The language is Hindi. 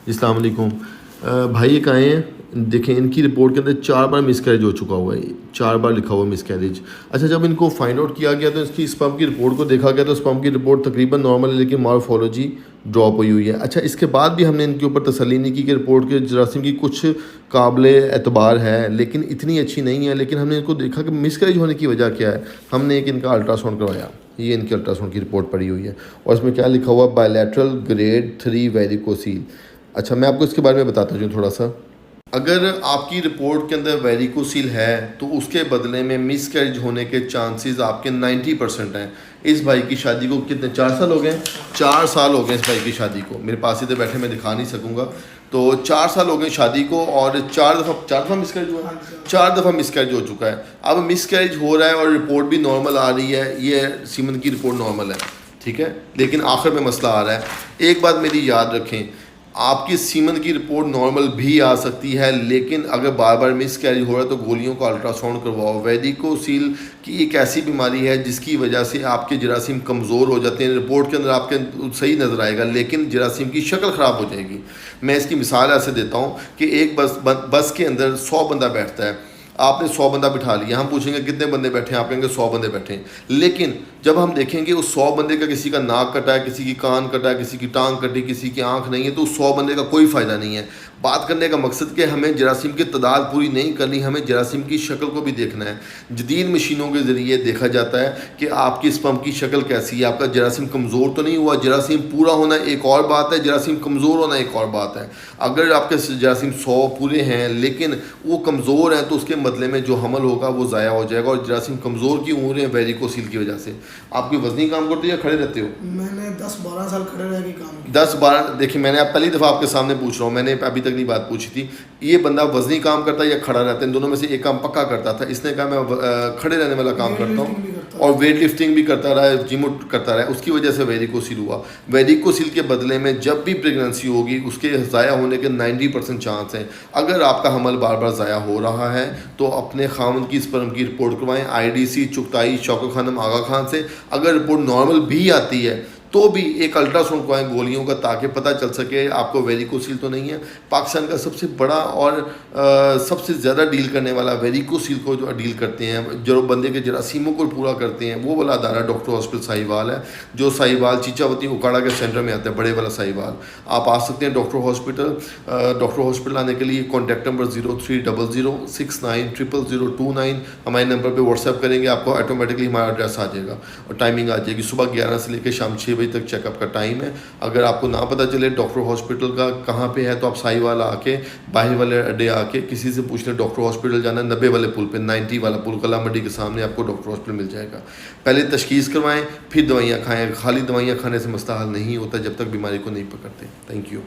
अस्सलाम वालेकुम। भाई एक आए हैं, देखें इनकी रिपोर्ट के अंदर 4 बार मिसकैरेज हो चुका हुआ है, 4 बार लिखा हुआ मिसकैरेज। अच्छा, जब इनको फाइंड आउट किया गया तो इसकी स्पर्म की रिपोर्ट को देखा गया तो स्पर्म की रिपोर्ट तकरीबन नॉर्मल है, लेकिन मॉर्फोलॉजी ड्रॉप हुई है। अच्छा, इसके बाद भी हमने इनके ऊपर तसल्ली नहीं की कि रिपोर्ट के जरासीम की कुछ काबिल एतबार है, लेकिन इतनी अच्छी नहीं है। लेकिन हमने इनको देखा कि मिसकैरेज होने की वजह क्या है। हमने एक इनका अल्ट्रासाउंड करवाया, ये इनकी अल्ट्रासाउंड की रिपोर्ट पड़ी हुई है और इसमें क्या लिखा हुआ, बायलैटरल ग्रेड 3 वेरिकोसील। अच्छा, मैं आपको इसके बारे में बताता हूँ थोड़ा सा। अगर आपकी रिपोर्ट के अंदर वेरिकोसील है तो उसके बदले में मिसकैरेज होने के चांसेस आपके 90% हैं। इस भाई की शादी को कितने 4 साल हो गए, 4 साल हो गए इस भाई की शादी को। मेरे पास इधर बैठे मैं दिखा नहीं सकूँगा, तो 4 साल हो गए शादी को और 4 दफ़ा मिसकैरेज हुआ है, 4 दफ़ा मिसकैरेज हो चुका है। अब मिसकैरेज हो रहा है और रिपोर्ट भी नॉर्मल आ रही है, ये सीमन की रिपोर्ट नॉर्मल है, ठीक है, लेकिन आखिर में मसला आ रहा है। एक बात मेरी याद रखें, आपकी सीमन की रिपोर्ट नॉर्मल भी आ सकती है, लेकिन अगर बार बार मिसकैरेज हो रहा है तो गोलियों का अल्ट्रासाउंड करवाओ। वेरिकोसील की एक ऐसी बीमारी है जिसकी वजह से आपके जरासीम कमज़ोर हो जाते हैं। रिपोर्ट के अंदर आपके सही नज़र आएगा, लेकिन जरासीम की शक्ल ख़राब हो जाएगी। मैं इसकी मिसाल ऐसे देता हूँ कि एक बस के अंदर 100 बंदा बैठता है, आपने 100 बंदा बिठा लिया, हम पूछेंगे कितने बंदे बैठे हैं, आप कहेंगे 100 बंदे बैठे हैं। लेकिन जब हम देखेंगे उस 100 बंदे का किसी का नाक कटा है, किसी की कान कटा है, किसी की टांग कटी, किसी की आंख नहीं है, तो उस 100 बंदे का कोई फ़ायदा नहीं है। बात करने का मकसद कि हमें जरासीम की तादाद पूरी नहीं करनी, हमें जरासीम की शक्ल को भी देखना है। जदीद मशीनों के ज़रिए देखा जाता है कि आपकी स्पर्म की शक्ल कैसी है, आपका जरासीम कमज़ोर तो नहीं हुआ। जरासीम पूरा होना एक और बात है, जरासीम कमज़ोर होना एक और बात है। अगर आपके जरासीम 100 पूरे हैं लेकिन वो कमज़ोर हैं तो उसके बदले में जो हमल होगा वो ज़ाया हो जाएगा। और जरासीम कमज़ोर क्यों हो रहे हैं? वेरिकोसील की वजह से। आपकी वजनी काम करते हो या खड़े रहते हो? मैंने 10-12 साल खड़े रह के काम किया। 10-12, देखिए मैंने आप पहली दफ़ा आपके सामने पूछ रहा हूँ, मैंने अभी तक नहीं बात पूछी थी। ये बंदा वजनी काम करता है या खड़ा रहता है? दोनों में से एक काम पक्का करता था। इसने कहा मैं खड़े रहने वाला काम करता हूँ और वेट लिफ्टिंग भी करता रहा है, जिम करता रहा है, उसकी वजह से वेरिकोसील हुआ। वेरिकोसील के बदले में जब भी प्रेगनेंसी होगी उसके ज़ाया होने के 90% चांस हैं। अगर आपका हमल बार बार ज़ाया हो रहा है तो अपने खामन की स्पर्म की रिपोर्ट करवाएं, IDC चुगताई शौकत खानम आगा खान से। अगर रिपोर्ट नॉर्मल भी आती है तो भी एक अल्ट्रासाउंड करवाएं गोलियों का, ताकि पता चल सके आपको वेरिकोसील तो नहीं है। पाकिस्तान का सबसे बड़ा और सबसे ज़्यादा डील करने वाला वेरिकोसील को जो डील करते हैं, जो बंदे के जरासीमों को पूरा करते हैं, वो वाला अदारा डॉक्टर हॉस्पिटल साहिवाल है, जो साहिवाल चीचावती उकाड़ा के सेंटर में आता है, बड़े वाला साहिवाल। आप आ सकते हैं डॉक्टर हॉस्पिटल। डॉक्टर हॉस्पिटल आने के लिए कॉन्टैक्ट नंबर 0300690029 हमारे नंबर पर व्हाट्सएप करेंगे, आपको ऑटोमेटिकली हमारा एड्रेस आ जाएगा और टाइमिंग आ जाएगी। सुबह 11 से लेकर शाम 6 बजे तक चेकअप का टाइम है। अगर आपको ना पता चले डॉक्टर हॉस्पिटल का कहाँ पे है तो आप साहिवाल आके बाहर वाले अड्डे आके किसी से पूछ लें डॉक्टर हॉस्पिटल जाना है, 90 वाले पुल पे, 90 वाला पुल कला मंडी के सामने आपको डॉक्टर हॉस्पिटल मिल जाएगा। पहले तशखीस करवाएं फिर दवाइयाँ खाएँ। खाली दवाइयाँ खाने से मसला हल नहीं होता जब तक बीमारी को नहीं पकड़ते। Thank you.